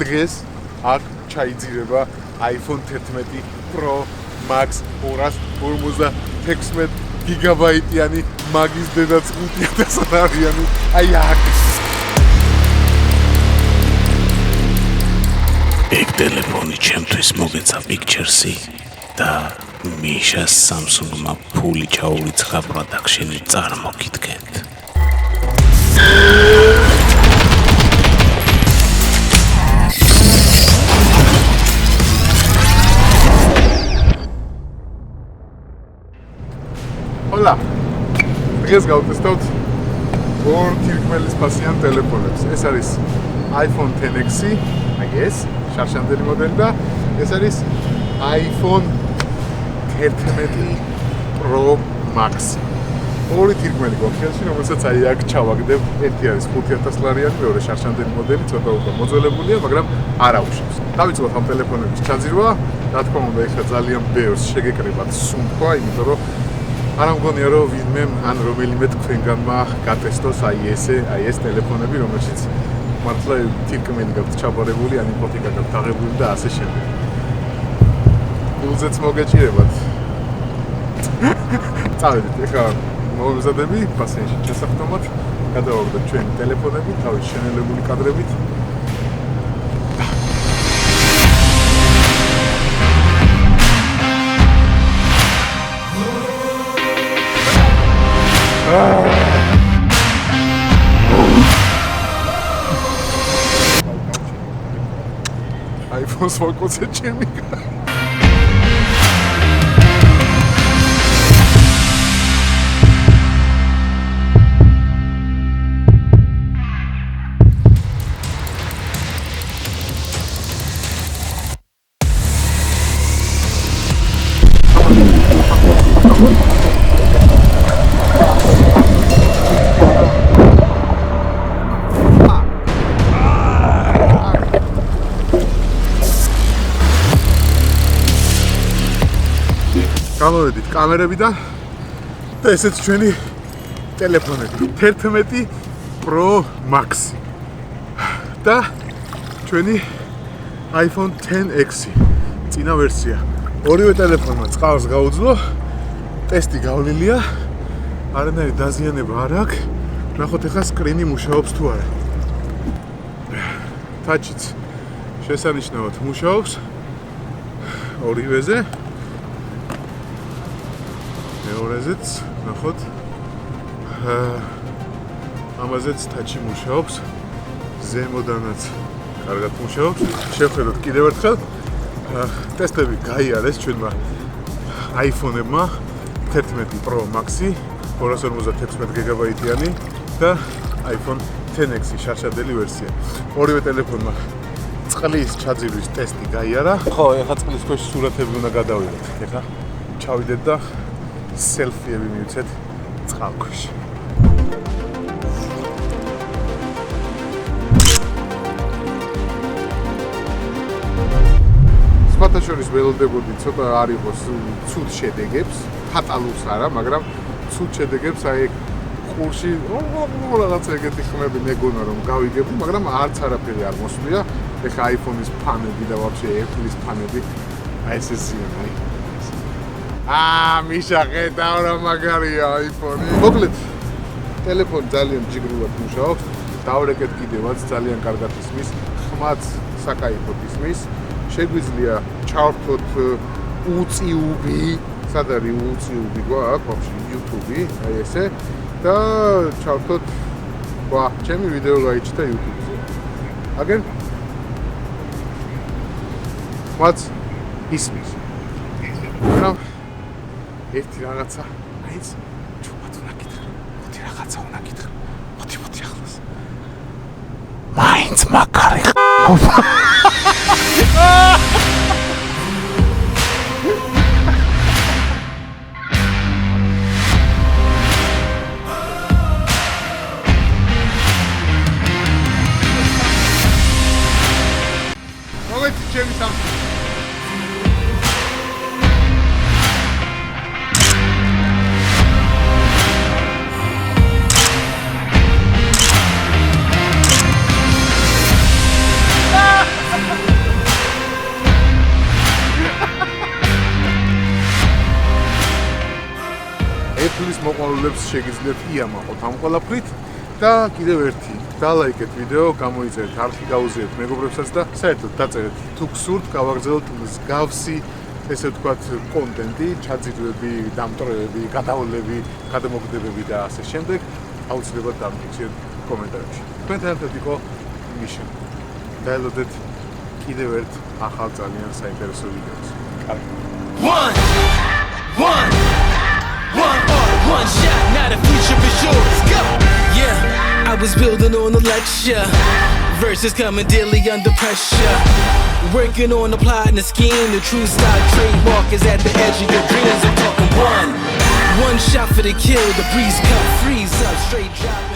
დღეს აქ ჩაიძირება iPhone 11 Pro Max 256 გიგაბაიტიანი მაგის დედაც 5000 არიანი. აი აქ. ეგ ტელეფონი ჩემთვის მოგეცა პიქჩერსი და მიშას Samsung-მა ფული ჩაურიცხა პროდაქშენი წარმოგიდგენთ. Hola. დღეს გავტესტავთ ორ თირკმელისფასიან ტელეფონებს. ეს არის iPhone XS, აი ეს შარშანდელი მოდელი და ეს არის iPhone 11 Pro Max. ორი თირკმელი გვაქვს, რომელსაც აი აქ ჩავაგდებ. ერთი არის 5000 ლარიანი, მეორე შარშანდელი მოდელი, ცოტა უფრო მოძველებულია, მაგრამ არ აუშავს. დავიწყოთ ამ ტელეფონების ჩაძირვა. რა თქმა უნდა, ეხლა ძალიან ბევრს შეგეკრებათ სუნთქვა, იმიტომ რომ არ მგონია რომ ვინმე ან რომელიმე თქვენგანმა გატესტოს აი ეს ტელეფონები, რომელშიც მართლა თირკმელი გაქვთ ჩაბარებული, ან იპოთეკა გაქვთ დაღებული და ასე შემდეგ. გულზეც მოგეჭირებათ. წავედით, ეხლა მოვემზადები ბასენში ჩასახტომად, გადავაგდოთ ჩვენი ტელეფონები თავის შენელებული კადრებით. iPhone-ს ვაკოცე ჩემი. გამოვედით კამერებიდან და ესეც ჩვენი ტელეფონები 11 Pro Max და ჩვენი iPhone XS წინა ვერსია. ორივე ტელეფონმა წყალს გაუძლო, ტესტი გავლილია, არანაირი დაზიანება არ აქვს. ნახოთ ახლა სკრინი მუშაობს თუ არა. ტაჩიც შესანიშნავად მუშაობს ორივეზე. მეორეზეც ნახოთ ამაზეც ტაჩი მუშაობს, ზემოდანაც კარგად მუშაობს. შევხედოთ კიდევ ერთხელ ტესტები გაიარეს ჩვენმა iPhone-ებმა 11 Pro Max-ი 256 გიგაბაიტიანი და iPhone XS შარშანდელი ვერსია. ორივე ტელეფონმა წყლის ჩაძირვის ტესტი გაიარა. ხო, ეხლა წყლის ქვეშ სურათები უნდა გადავიღოთ. ეხლა ჩავიდეთ და სელფიები მივცეთ წყალქვეშ. სხვათა შორის ველოდებოდი ცოტა არ იყოს ცუდ შედეგებს, ფატალურს არა, მაგრამ ცუდ შედეგებს აი ყურში რაღაცა ეგეთი ხმები მეგონა რომ გავიგებდი, მაგრამ არც არაფერი არ მოსვლია. ეხლა iPhone-ის ფანები და ვაფშე Apple-ის ფანები აი ეს ზიანაი. მიშა ხედავ რა მაგარია iPhone-ი. მოკლედ, ტელეფონი ძალიან ჯიგრულად მუშაობს. დავრეკეთ კიდევაც ძალიან კარგად ისმის, ხმაც საკაიფოდ ისმის. შეგვიძლია ჩავართოთ უწიუბი, სად არის უწიუბი გვაქვს ვაფშე YouTube-ი, აი ესე და ჩავართოთ ჩემი ვიდეო გაიჩნდა YouTube-ზე. აგერ ხმაც ისმის. მაგრამ ერთი რაღაცა, აიც ჩუბად უნდა გითხრა. მოდი რაღაცა უნდა გითხრა. მოდი ახლოს. მაინც მაგარი ხობა. მოგეცი ჩემი Samsung. მოყვარულებს შეგიძლიათ იამაყოთ ამ ყველაფრით და კიდევ ერთი დალაიქეთ ვიდეო, გამოიწერეთ არხი, გაუზიარეთ მეგობრებსაც და საერთოდ დაწერეთ თუ გსურთ გავაგრძელოთ მსგავსი ესე ვთქვათ კონტენტი, ჩაძირვები, დამტვრევები, გადავლები, გადამოგდებები და ასე შემდეგ აუცილებლად დამტვირთეთ კომენტარებში. თქვენთან ერთად იყო მიშა. დაელოდეთ კიდევ ერთ ახალ ძალიან საინტერესო ვიდეოს. კარგი. One shot, now the future is yours. Go! Yeah, I was building on a lecture. Verses coming daily under pressure. Working on the plot and the scheme. The true stock trademark is at the edge of your dreams. I'm talking one shot for the kill. The breeze cut, freeze up, straight drop.